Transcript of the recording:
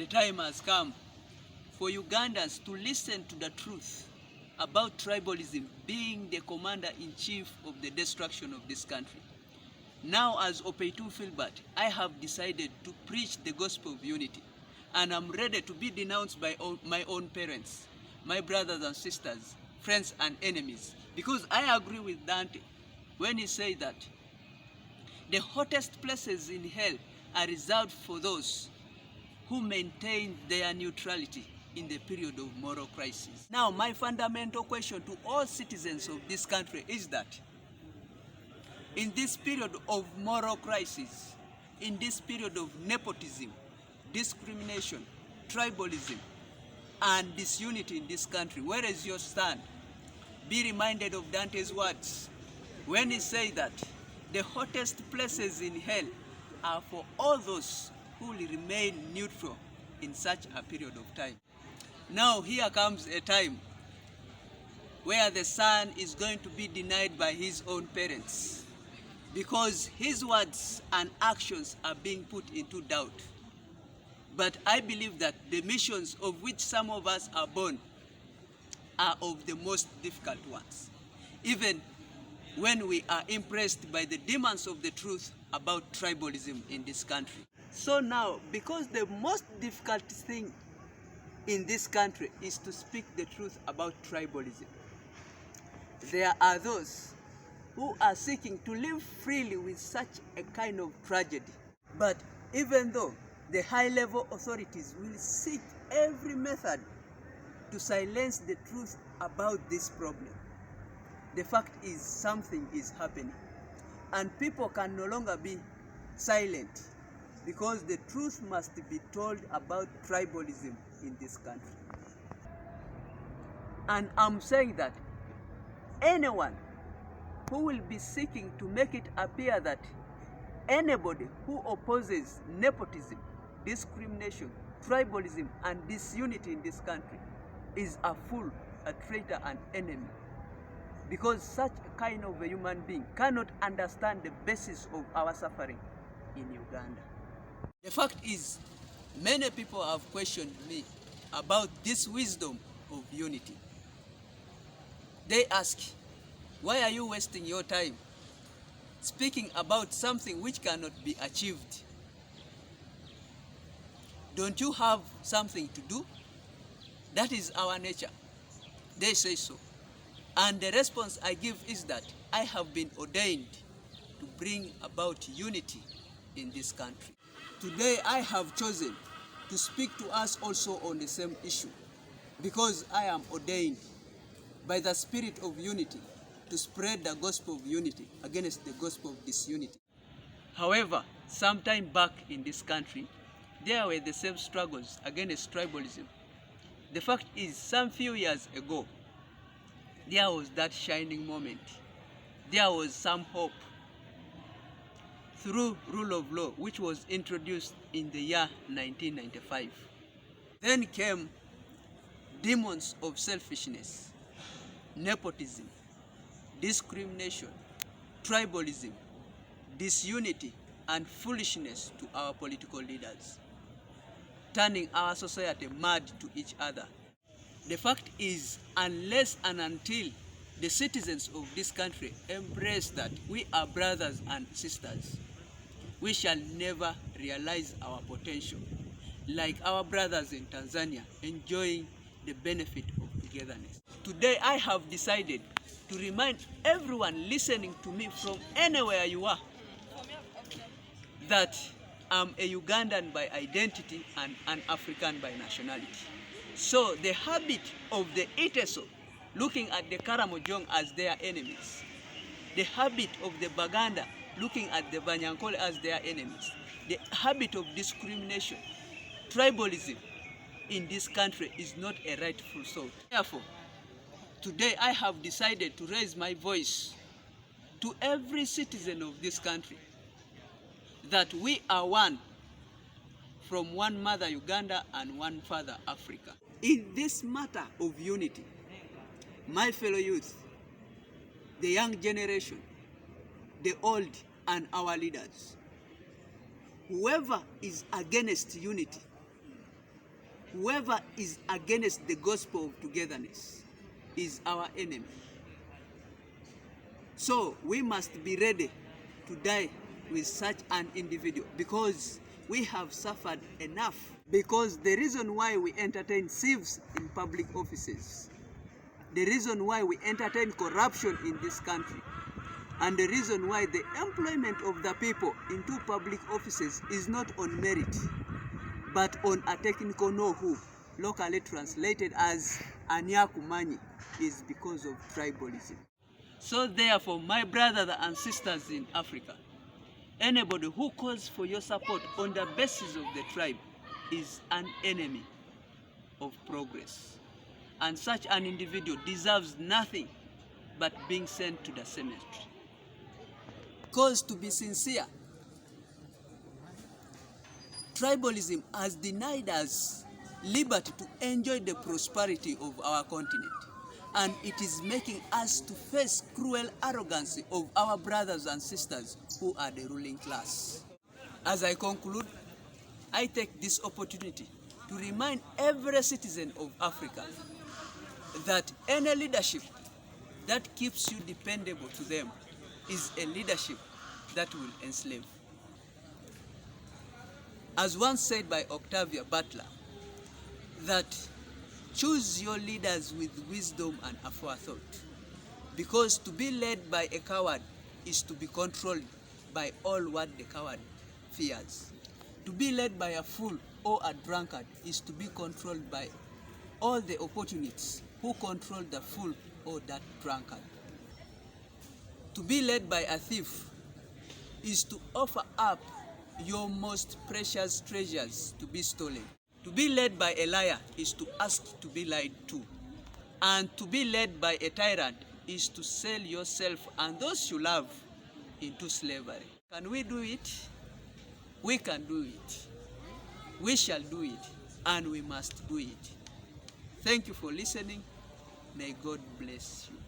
The time has come for Ugandans to listen to the truth about tribalism being the commander-in-chief of the destruction of this country. Now, as Opeitu Filbert, I have decided to preach the gospel of unity, and I'm ready to be denounced by my own parents, my brothers and sisters, friends and enemies, because I agree with Dante when he says that the hottest places in hell are reserved for those who maintain their neutrality in the period of moral crisis. Now, my fundamental question to all citizens of this country is that in this period of moral crisis, in this period of nepotism, discrimination, tribalism, and disunity in this country, where is your stand? Be reminded of Dante's words when he said that the hottest places in hell are for all those who will remain neutral in such a period of time. Now here comes a time where the son is going to be denied by his own parents because his words and actions are being put into doubt. But I believe that the missions of which some of us are born are of the most difficult ones, even when we are impressed by the demands of the truth about tribalism in this country. So now, because the most difficult thing in this country is to speak the truth about tribalism, there are those who are seeking to live freely with such a kind of tragedy. But even though the high-level authorities will seek every method to silence the truth about this problem, the fact is something is happening, and people can no longer be silent because the truth must be told about tribalism in this country. And I'm saying that anyone who will be seeking to make it appear that anybody who opposes nepotism, discrimination, tribalism, and disunity in this country is a fool, a traitor, an enemy. Because such a kind of a human being cannot understand the basis of our suffering in Uganda. The fact is, many people have questioned me about this wisdom of unity. They ask, why are you wasting your time speaking about something which cannot be achieved? Don't you have something to do? That is our nature. They say so. And the response I give is that I have been ordained to bring about unity in this country. Today I have chosen to speak to us also on the same issue because I am ordained by the spirit of unity to spread the gospel of unity against the gospel of disunity. However, some time back in this country, there were the same struggles against tribalism. The fact is, some few years ago, there was that shining moment. There was some hope through rule of law, which was introduced in the year 1995. Then came demons of selfishness, nepotism, discrimination, tribalism, disunity, and foolishness to our political leaders, turning our society mad to each other. The fact is, unless and until the citizens of this country embrace that we are brothers and sisters, we shall never realize our potential, like our brothers in Tanzania enjoying the benefit of togetherness. Today I have decided to remind everyone listening to me from anywhere you are that I'm a Ugandan by identity and an African by nationality. So the habit of the Iteso looking at the Karamojong as their enemies, the habit of the Baganda looking at the Banyankole as their enemies, the habit of discrimination, tribalism in this country is not a rightful thought. Therefore, today I have decided to raise my voice to every citizen of this country that we are one, from one mother Uganda and one father Africa. In this matter of unity, my fellow youth, the young generation, the old, and our leaders, whoever is against unity whoever is against the gospel of togetherness is our enemy. So we must be ready to die with such an individual, because we have suffered enough. Because the reason why we entertain thieves in public offices, the reason why we entertain corruption in this country, and the reason why the employment of the people into public offices is not on merit, but on a technical know-who, locally translated as anyakumanyi, is because of tribalism. So therefore, my brothers and sisters in Africa, anybody who calls for your support on the basis of the tribe is an enemy of progress. And such an individual deserves nothing but being sent to the cemetery. Because, to be sincere, tribalism has denied us liberty to enjoy the prosperity of our continent. And it is making us to face cruel arrogance of our brothers and sisters who are the ruling class. As I conclude, I take this opportunity to remind every citizen of Africa that any leadership that keeps you dependable to them is a leadership that will enslave. As once said by Octavia Butler, that choose your leaders with wisdom and aforethought, because to be led by a coward is to be controlled by all what the coward fears. To be led by a fool or a drunkard is to be controlled by all the opportunists who control the fool or that drunkard. To be led by a thief is to offer up your most precious treasures to be stolen. To be led by a liar is to ask to be lied to. And to be led by a tyrant is to sell yourself and those you love into slavery. Can we do it? We can do it. We shall do it, and we must do it. Thank you for listening. May God bless you.